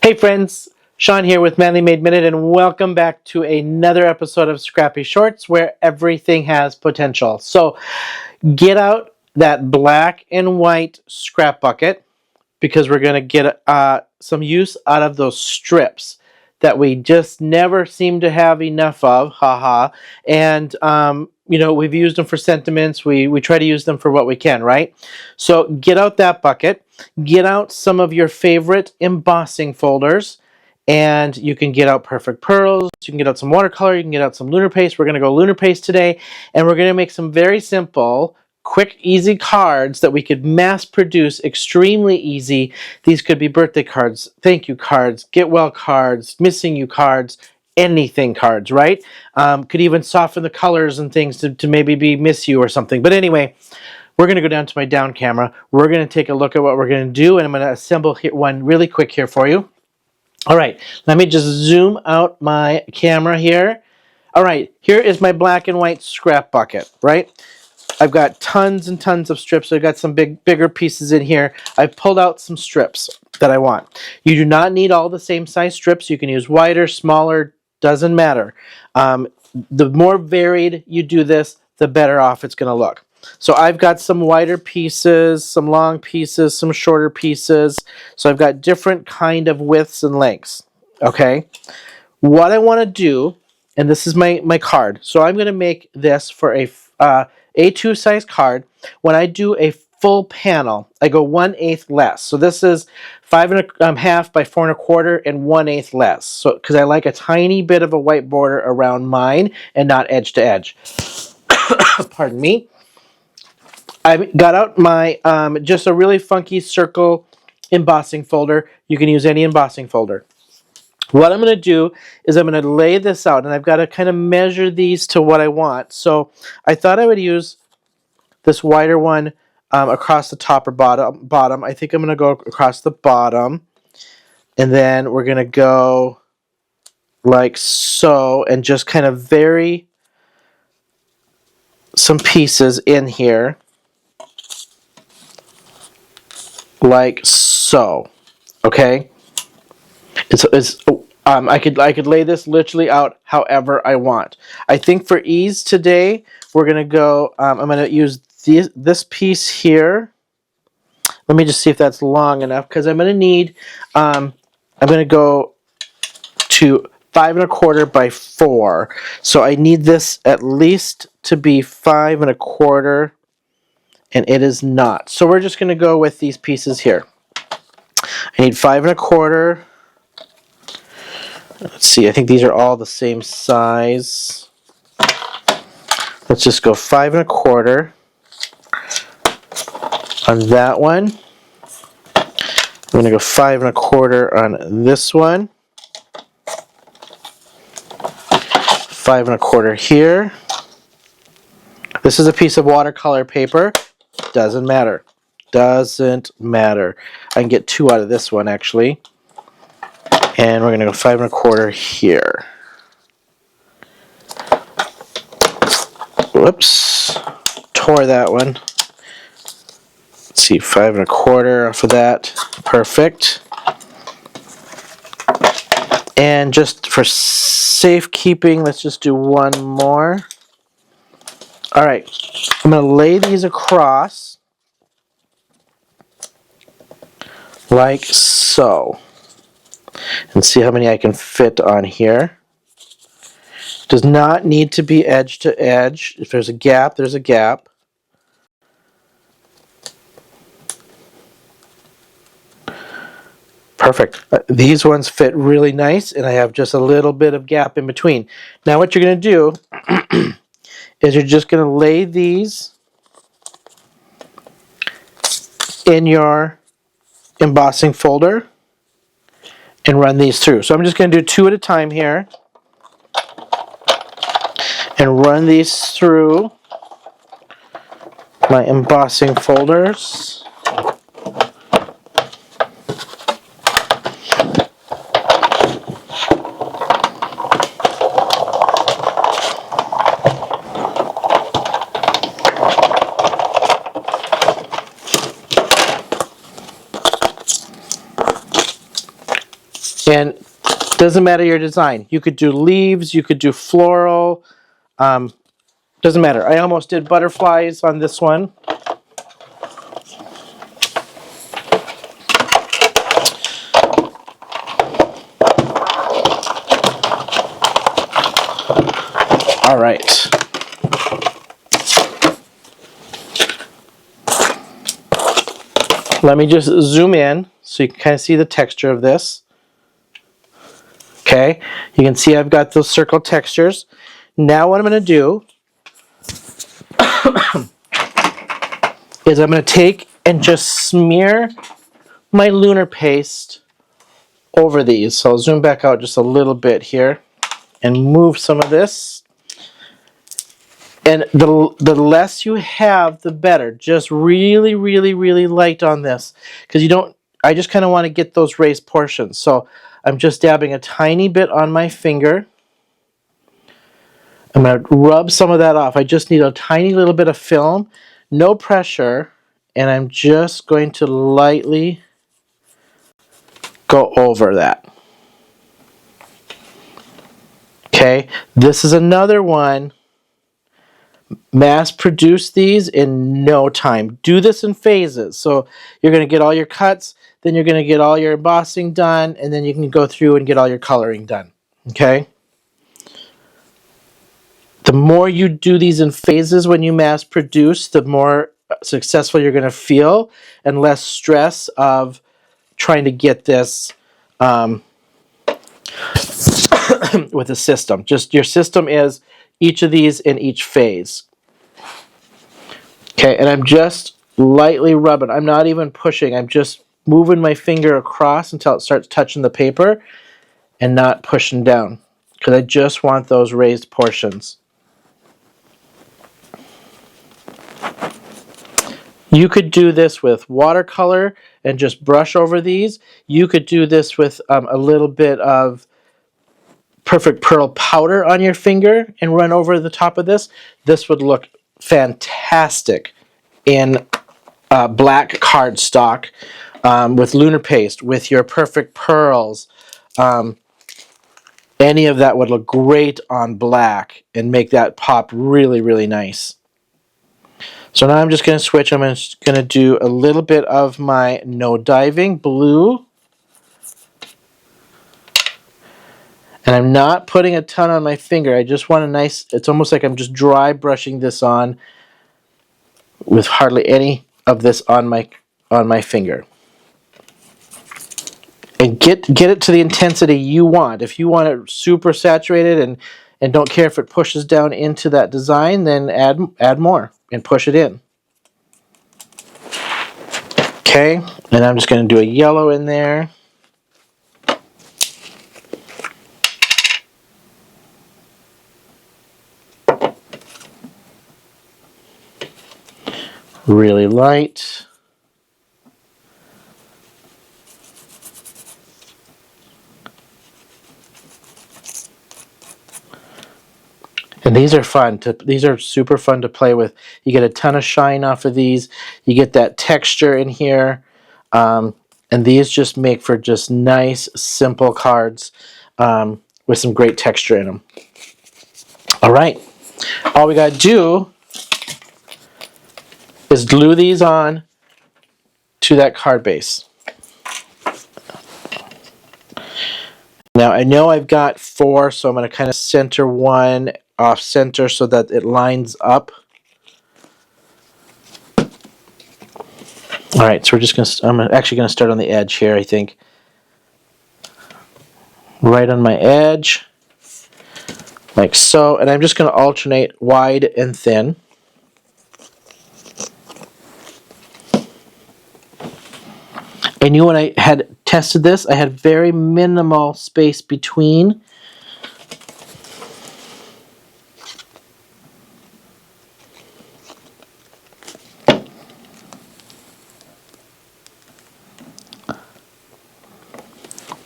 Hey friends, Shawn here with Manly Made Minute, and welcome back to another episode of Scrappy Shorts where everything has potential. So get out that black and white scrap bucket because we're going to get some use out of those strips that we just never seem to have enough of, haha. And you know, we've used them for sentiments. We try to use them for what we can, right? So get out that bucket, get out some of your favorite embossing folders, and you can get out Perfect Pearls, you can get out some watercolor, you can get out some Lunar paste. We're going to go Lunar paste today, and we're going to make some very simple, quick, easy cards that we could mass produce extremely easy. These could be birthday cards, thank you cards, get well cards, missing you cards, anything cards, right? Could even soften the colors and things to maybe be miss you or something. But anyway, we're going to go down to my down camera. We're going to take a look at what we're going to do, and I'm going to assemble one really quick here for you. All right, let me just zoom out my camera here. All right, here is my black and white scrap bucket, right? I've got tons and tons of strips. I've got some bigger pieces in here. I've pulled out some strips that I want. You do not need all the same size strips. You can use wider, smaller, doesn't matter. The more varied you do this, the better off it's going to look. So I've got some wider pieces, some long pieces, some shorter pieces. So I've got different kind of widths and lengths. Okay. What I want to do, and this is my card. So I'm going to make this for a A2 size card. When I do a full panel, I go 1/8 less. So this is 5.5 by 4.25 and 1/8 less. So because I like a tiny bit of a white border around mine and not edge to edge. Pardon me. I got out my just a really funky circle embossing folder. You can use any embossing folder. What I'm going to do is I'm going to lay this out, and I've got to kind of measure these to what I want. So I thought I would use this wider one across the top or bottom. I think I'm going to go across the bottom, and then we're going to go like so and just kind of vary some pieces in here like so. Okay? I could lay this literally out however I want. I think for ease today, we're gonna go. I'm gonna use this piece here. Let me just see if that's long enough because I'm gonna need. I'm gonna go to 5.25 by 4. So I need this at least to be 5.25, and it is not. So we're just gonna go with these pieces here. I need 5.25. Let's see, I think these are all the same size. Let's just go 5.25 on that one. I'm going to go 5.25 on this one. 5.25 here. This is a piece of watercolor paper. Doesn't matter. Doesn't matter. I can get 2 out of this one actually. And we're going to go 5.25 here. Whoops. Tore that one. Let's see, 5.25 off of that. Perfect. And just for safekeeping, let's just do one more. All right. I'm going to lay these across like so. And see how many I can fit on here. Does not need to be edge to edge. If there's a gap, there's a gap. Perfect. These ones fit really nice, and I have just a little bit of gap in between. Now what you're going to do is you're just going to lay these in your embossing folder and run these through. So I'm just going to do 2 at a time here and run these through my embossing folders. Doesn't matter your design. You could do leaves, you could do floral. Doesn't matter. I almost did butterflies on this one. All right. Let me just zoom in so you can kind of see the texture of this. Okay, you can see I've got those circle textures. Now what I'm going to do is I'm going to take and just smear my lunar paste over these. So I'll zoom back out just a little bit here and move some of this. And the less you have, the better. Just really, really, really light on this. Because you don't, I just kind of want to get those raised portions. So I'm just dabbing a tiny bit on my finger. I'm going to rub some of that off. I just need a tiny little bit of film. No pressure. And I'm just going to lightly go over that. Okay, this is another one. Mass produce these in no time. Do this in phases. So you're going to get all your cuts, then you're going to get all your embossing done, and then you can go through and get all your coloring done. Okay? The more you do these in phases when you mass produce, the more successful you're going to feel and less stress of trying to get this with a system. Just your system is each of these in each phase. Okay, and I'm just lightly rubbing. I'm not even pushing. I'm just moving my finger across until it starts touching the paper and not pushing down because I just want those raised portions. You could do this with watercolor and just brush over these. You could do this with a little bit of Perfect Pearl powder on your finger and run over the top of this. This would look fantastic in black cardstock with lunar paste, with your Perfect Pearls. Any of that would look great on black and make that pop really, really nice. So now I'm just going to switch. I'm just going to do a little bit of my No Diving blue. And I'm not putting a ton on my finger. I just want a nice, it's almost like I'm just dry brushing this on with hardly any of this on my finger. And get it to the intensity you want. If you want it super saturated and don't care if it pushes down into that design, then add more and push it in. Okay, and I'm just going to do a yellow in there. Really light. And these are fun. These are super fun to play with. You get a ton of shine off of these. You get that texture in here. And these just make for just nice, simple cards with some great texture in them. All right. All we got to do is glue these on to that card base. Now I know I've got 4, so I'm going to kind of center one off center so that it lines up. All right, so we're just going to, I'm actually going to start on the edge here, I think. Right on my edge, like so, and I'm just going to alternate wide and thin. I knew when I had tested this, I had very minimal space between.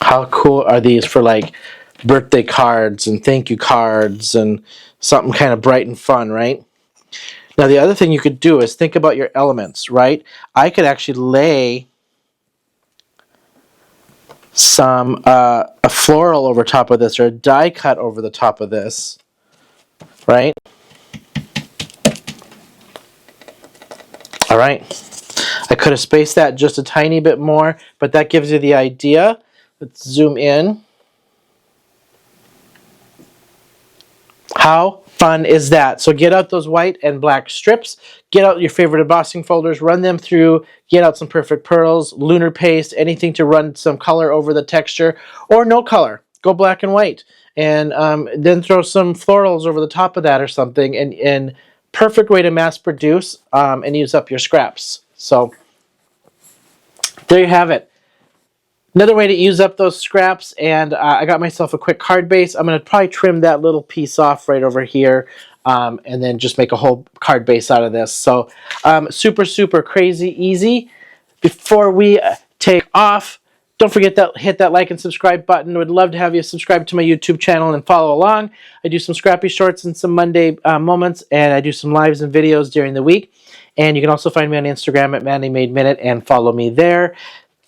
How cool are these for like birthday cards and thank you cards and something kind of bright and fun, right? Now the other thing you could do is think about your elements, right? I could actually lay some a floral over top of this, or a die cut over the top of this, right? All right. I could have spaced that just a tiny bit more, but that gives you the idea. Let's zoom in. How fun is that? So get out those white and black strips, get out your favorite embossing folders, run them through, get out some perfect pearls, lunar paste, anything to run some color over the texture, or no color. Go black and white. And then throw some florals over the top of that or something, and perfect way to mass produce and use up your scraps. So there you have it. Another way to use up those scraps, and I got myself a quick card base. I'm going to probably trim that little piece off right over here and then just make a whole card base out of this. So super, super crazy easy. Before we take off, don't forget to hit that like and subscribe button. Would love to have you subscribe to my YouTube channel and follow along. I do some scrappy shorts and some Monday moments, and I do some lives and videos during the week. And you can also find me on Instagram at Manly Made Minute and follow me there.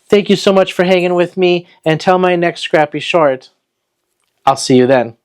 Thank you so much for hanging with me. Until my next scrappy short, I'll see you then.